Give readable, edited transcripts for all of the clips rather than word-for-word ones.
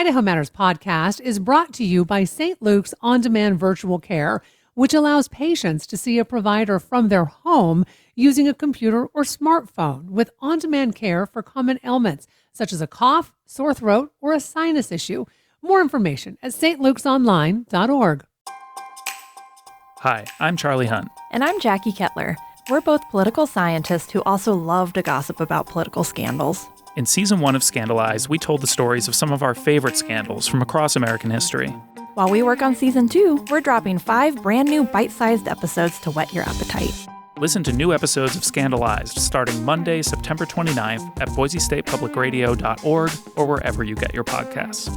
Idaho Matters podcast is brought to you by St. Luke's On-Demand Virtual Care, which allows patients to see a provider from their home using a computer or smartphone with on-demand care for common ailments, such as a cough, sore throat, or a sinus issue. More information at stlukesonline.org. Hi, I'm Charlie Hunt. And I'm Jackie Kettler. We're both political scientists who also love to gossip about political scandals. In Season 1 of Scandalized, we told the stories of some of our favorite scandals from across American history. While we work on Season 2, we're dropping 5 brand new bite-sized episodes to whet your appetite. Listen to new episodes of Scandalized starting Monday, September 29th at boisestatepublicradio.org or wherever you get your podcasts.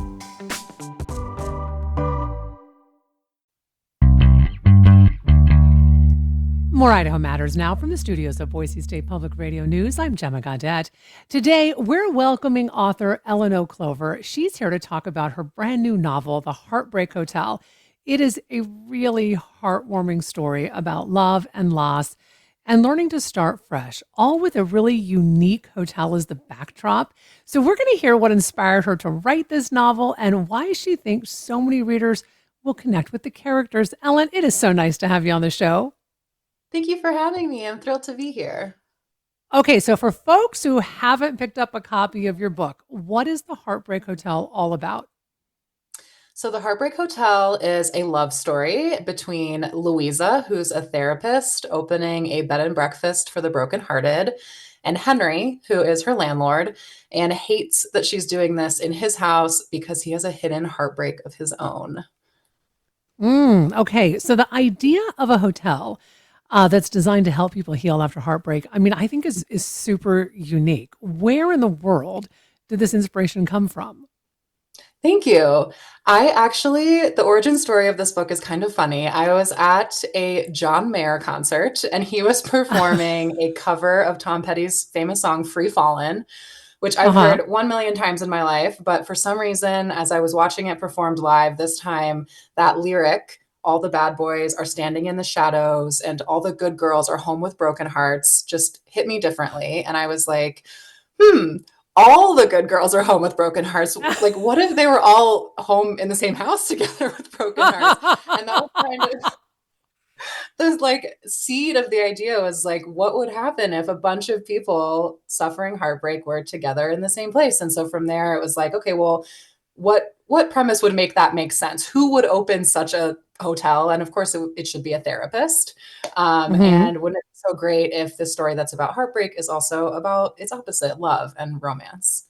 More Idaho Matters now from the studios of Boise State Public Radio News. I'm Gemma Gaudette. Today, we're welcoming author Ellen O'Clover. She's here to talk about her brand new novel, The Heartbreak Hotel. It is a really heartwarming story about love and loss and learning to start fresh, all with a really unique hotel as the backdrop. So we're going to hear what inspired her to write this novel and why she thinks so many readers will connect with the characters. Ellen, it is so nice to have you on the show. Thank you for having me. I'm thrilled to be here. Okay, so for folks who haven't picked up a copy of your book, what is The Heartbreak Hotel all about? So The Heartbreak Hotel is a love story between Louisa, who's a therapist opening a bed and breakfast for the brokenhearted, and Henry, who is her landlord and hates that she's doing this in his house because he has a hidden heartbreak of his own. Okay, so the idea of a hotel that's designed to help people heal after heartbreak, I think is super unique. Where in the world did this inspiration come from? Thank you. The origin story of this book is kind of funny. I was at a John Mayer concert and he was performing a cover of Tom Petty's famous song, Free Fallin', which I've heard 1 million times in my life. But for some reason, as I was watching it performed live this time, that lyric, all the bad boys are standing in the shadows and all the good girls are home with broken hearts, just hit me differently. And I was like, all the good girls are home with broken hearts. Like, what if they were all home in the same house together with broken hearts? And that was kind of the seed of the idea was like, what would happen if a bunch of people suffering heartbreak were together in the same place? And so from there, it was like, okay, well, what premise would make that make sense? Who would open such a hotel? And of course, it should be a therapist. And wouldn't it be so great if the story that's about heartbreak is also about its opposite, love and romance?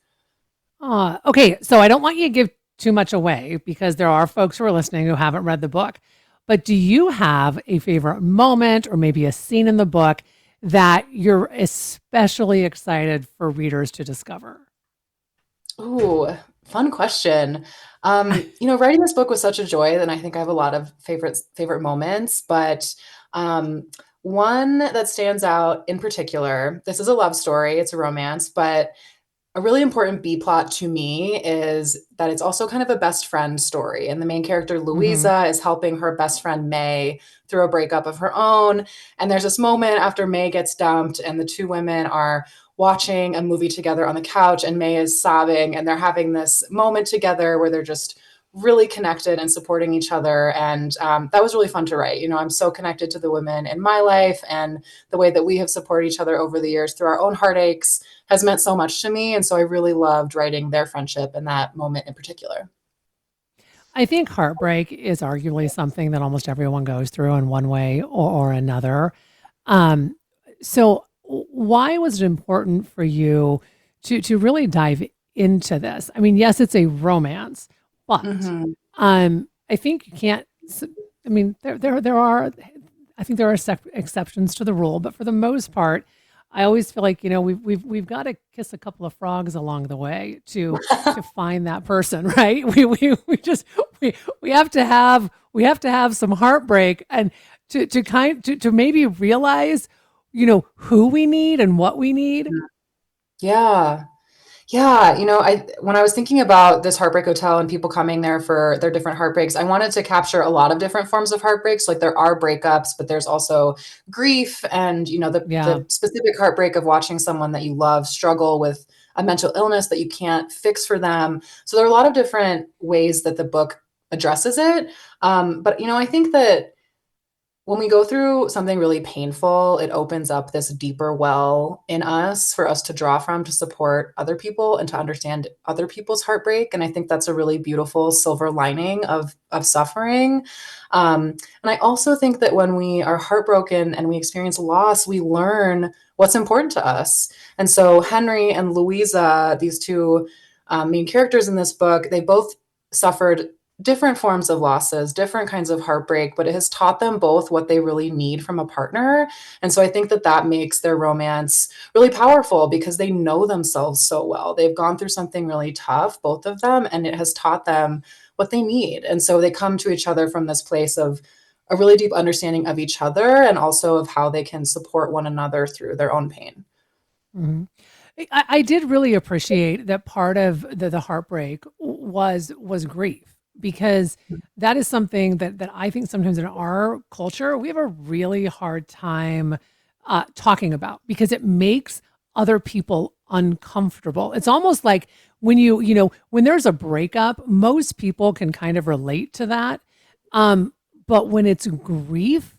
Okay, so I don't want you to give too much away because there are folks who are listening who haven't read the book. But do you have a favorite moment or maybe a scene in the book that you're especially excited for readers to discover? Ooh, fun question. Writing this book was such a joy, and I think I have a lot of favorite moments, but one that stands out in particular, this is a love story, it's a romance, but a really important B plot to me is that it's also kind of a best friend story. And the main character, Louisa, is helping her best friend, May, through a breakup of her own. And there's this moment after May gets dumped and the two women are watching a movie together on the couch and May is sobbing and they're having this moment together where they're just really connected and supporting each other. And that was really fun to write. You know, I'm so connected to the women in my life, and the way that we have supported each other over the years through our own heartaches has meant so much to me. And so I really loved writing their friendship and that moment in particular. I think heartbreak is arguably something that almost everyone goes through in one way or another. So why was it important for you to really dive into this? I mean, yes, it's a romance, but I think you can't. I mean, there are. I think there are exceptions to the rule, but for the most part, I always feel like we've got to kiss a couple of frogs along the way to find that person, right? We have to have some heartbreak and to maybe realize who we need and what we need. Yeah. Yeah, when I was thinking about this Heartbreak Hotel and people coming there for their different heartbreaks, I wanted to capture a lot of different forms of heartbreaks. Like there are breakups, but there's also grief and, the specific heartbreak of watching someone that you love struggle with a mental illness that you can't fix for them. So there are a lot of different ways that the book addresses it. But I think that when we go through something really painful, it opens up this deeper well in us for us to draw from to support other people and to understand other people's heartbreak. And I think that's a really beautiful silver lining of suffering. And I also think that when we are heartbroken and we experience loss, we learn what's important to us. And so Henry and Louisa, these two main characters in this book, they both suffered different forms of losses, different kinds of heartbreak, but it has taught them both what they really need from a partner. And so I think that that makes their romance really powerful because they know themselves so well. They've gone through something really tough, both of them, and it has taught them what they need. And so they come to each other from this place of a really deep understanding of each other and also of how they can support one another through their own pain. Mhm. I did really appreciate that part of the heartbreak was grief, because that is something that I think sometimes in our culture we have a really hard time talking about, because it makes other people uncomfortable. It's almost like when when there's a breakup, most people can kind of relate to that. But when it's grief,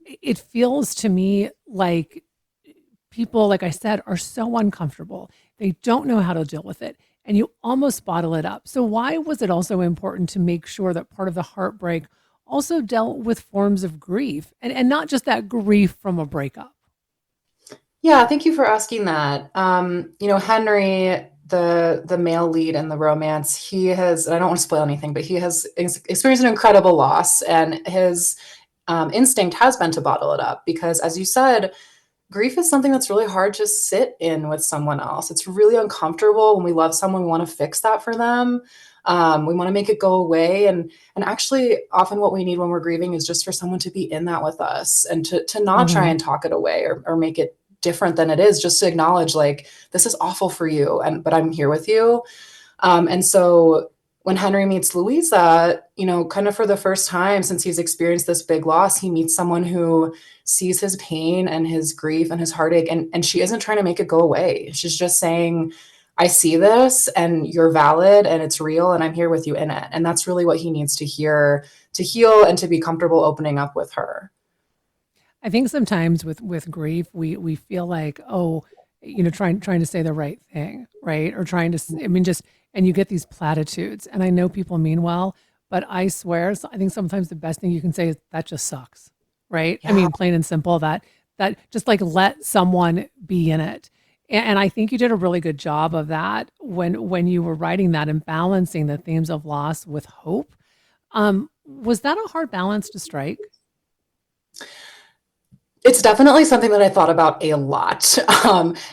it feels to me like people, like I said, are so uncomfortable. They don't know how to deal with it, and you almost bottle it up. So why was it also important to make sure that part of the heartbreak also dealt with forms of grief, and not just that grief from a breakup? Yeah, thank you for asking that. Henry, the male lead in the romance, he has, and I don't want to spoil anything, but he has experienced an incredible loss, and his instinct has been to bottle it up because, as you said, grief is something that's really hard to sit in with someone else. It's really uncomfortable when we love someone. We want to fix that for them. We want to make it go away. And actually, often what we need when we're grieving is just for someone to be in that with us and to not try Hmm. and talk it away or make it different than it is, just to acknowledge like, this is awful for you. But I'm here with you. And so when Henry meets Louisa, kind of for the first time since he's experienced this big loss, he meets someone who sees his pain and his grief and his heartache. And she isn't trying to make it go away. She's just saying, I see this and you're valid and it's real and I'm here with you in it. And that's really what he needs to hear to heal and to be comfortable opening up with her. I think sometimes with grief, we feel like, oh, trying to say the right thing, right? Or trying to, I mean, just, and you get these platitudes. And I know people mean well, but I swear, I think sometimes the best thing you can say is that just sucks, right? I Yeah. mean, plain and simple, that just like let someone be in it. And I think you did a really good job of that when you were writing that and balancing the themes of loss with hope. Was that a hard balance to strike? It's definitely something that I thought about a lot.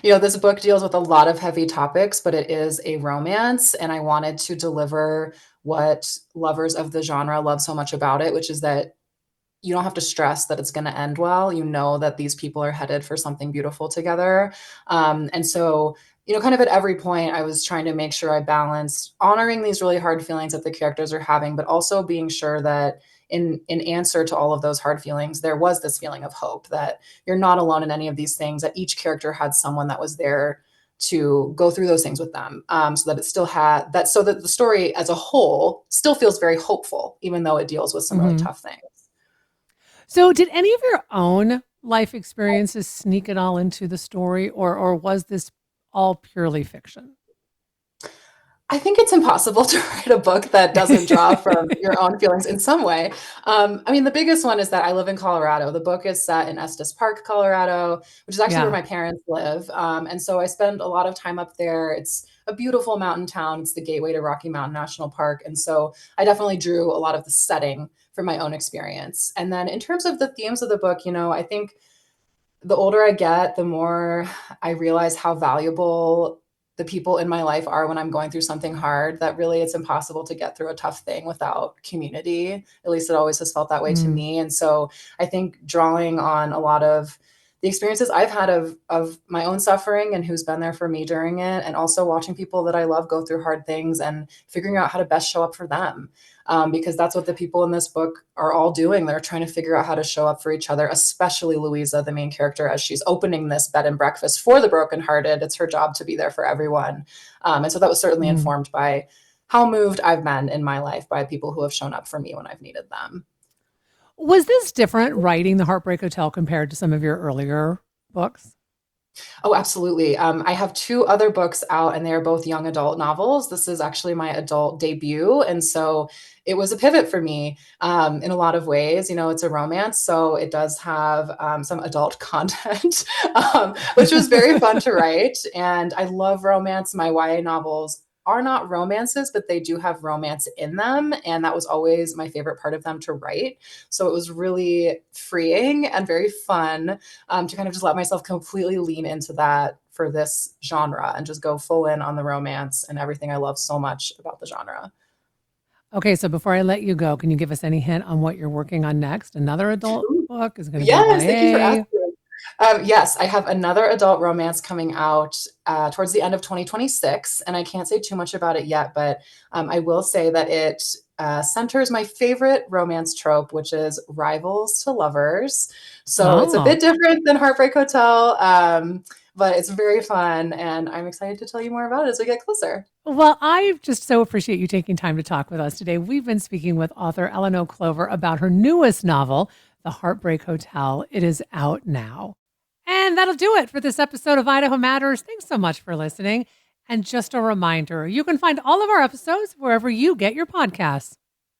This book deals with a lot of heavy topics, but it is a romance, and I wanted to deliver what lovers of the genre love so much about it, which is that you don't have to stress that it's going to end well. You know that these people are headed for something beautiful together. And so, kind of at every point, I was trying to make sure I balanced honoring these really hard feelings that the characters are having, but also being sure that in answer to all of those hard feelings, there was this feeling of hope that you're not alone in any of these things, that each character had someone that was there to go through those things with them, so that it still had that, so that the story as a whole still feels very hopeful, even though it deals with some really Mhm. tough things. So, did any of your own life experiences sneak it all into the story, or was this all purely fiction? I think it's impossible to write a book that doesn't draw from your own feelings in some way. The biggest one is that I live in Colorado. The book is set in Estes Park, Colorado, which is actually where Yeah. my parents live. And so I spend a lot of time up there. It's a beautiful mountain town. It's the gateway to Rocky Mountain National Park. And so I definitely drew a lot of the setting from my own experience. And then in terms of the themes of the book, I think the older I get, the more I realize how valuable the people in my life are when I'm going through something hard, that really it's impossible to get through a tough thing without community. At least it always has felt that way to Mm. me. And so I think drawing on a lot of the experiences I've had of my own suffering and who's been there for me during it, and also watching people that I love go through hard things and figuring out how to best show up for them. Because that's what the people in this book are all doing. They're trying to figure out how to show up for each other, especially Louisa, the main character, as she's opening this bed and breakfast for the brokenhearted. It's her job to be there for everyone. And so that was certainly Mm. informed by how moved I've been in my life by people who have shown up for me when I've needed them. Was this different writing The Heartbreak Hotel compared to some of your earlier books? Oh, absolutely. I have two other books out, and they are both young adult novels. This is actually my adult debut. And so it was a pivot for me in a lot of ways. You know, it's a romance, so it does have some adult content, which was very fun to write. And I love romance. My YA novels are not romances, but they do have romance in them. And that was always my favorite part of them to write. So it was really freeing and very fun to kind of just let myself completely lean into that for this genre and just go full in on the romance and everything I love so much about the genre. Okay, so before I let you go, can you give us any hint on what you're working on next? Another adult Ooh, book? Is it going to be yes, thank you for YA? asking. Yes, I have another adult romance coming out towards the end of 2026, and I can't say too much about it yet, but I will say that it centers my favorite romance trope, which is rivals to lovers. So it's a Oh, bit different than Heartbreak Hotel, but it's very fun, and I'm excited to tell you more about it as we get closer. well, I just so appreciate you taking time to talk with us today. We've been speaking with author Eleanor Clover about her newest novel, The Heartbreak Hotel. It is out now. And that'll do it for this episode of Idaho Matters. Thanks so much for listening. And just a reminder, you can find all of our episodes wherever you get your podcasts.